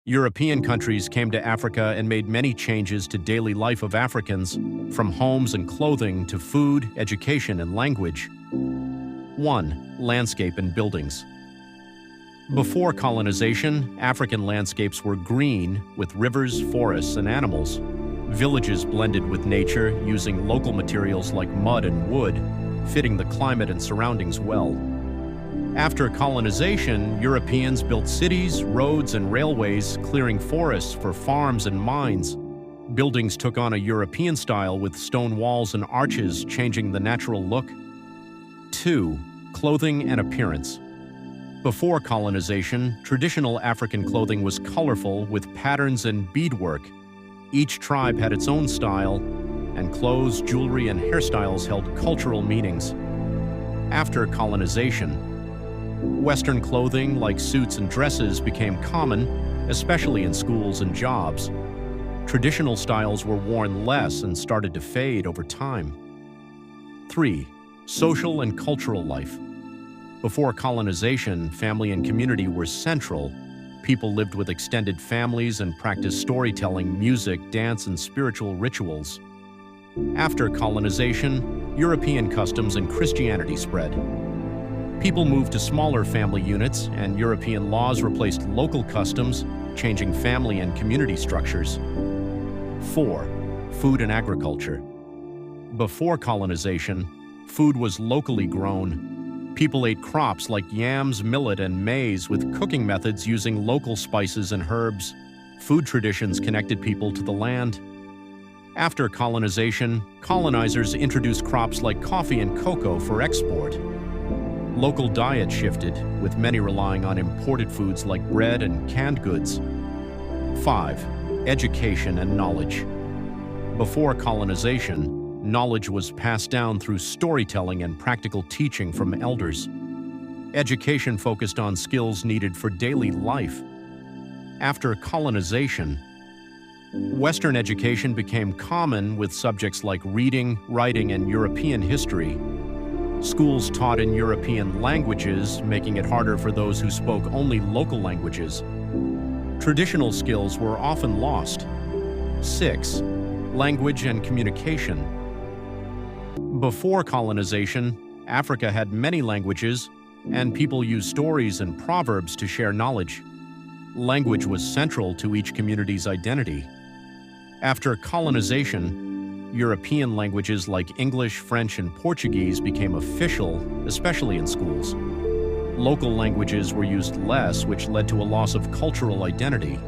European countries came to Africa and made many changes to daily life of Africans, from homes and clothing to food, education, and language. 1. Landscape and buildings. Before colonization, African landscapes were green, with rivers, forests, and animals. Villages blended with nature, using local materials like mud and wood, fitting the climate and surroundings well. After colonization, Europeans built cities, roads, and railways, clearing forests for farms and mines. Buildings took on a European style with stone walls and arches, changing the natural look. 2. Clothing and appearance. Before colonization, traditional African clothing was colorful with patterns and beadwork. Each tribe had its own style, and clothes, jewelry, and hairstyles held cultural meanings. After colonization, Western clothing like suits and dresses became common, especially in schools and jobs. Traditional styles were worn less and started to fade over time. 3. Social and cultural life. Before colonization, family and community were central. People lived with extended families and practiced storytelling, music, dance, and spiritual rituals. After colonization, European customs and Christianity spread. People moved to smaller family units, and European laws replaced local customs, changing family and community structures. 4. Food and agriculture. Before colonization, food was locally grown. People ate crops like yams, millet, and maize with cooking methods using local spices and herbs. Food traditions connected people to the land. After colonization, colonizers introduced crops like coffee and cocoa for export. Local diet shifted, with many relying on imported foods like bread and canned goods. 5. Education and knowledge. Before colonization, knowledge was passed down through storytelling and practical teaching from elders. Education focused on skills needed for daily life. After colonization, Western education became common with subjects like reading, writing, and European history. Schools taught in European languages, making it harder for those who spoke only local languages. Traditional skills were often lost. 6. Language and communication. Before colonization, Africa had many languages, and people used stories and proverbs to share knowledge. Language was central to each community's identity. After colonization, European languages like English, French, and Portuguese became official, especially in schools. Local languages were used less, which led to a loss of cultural identity.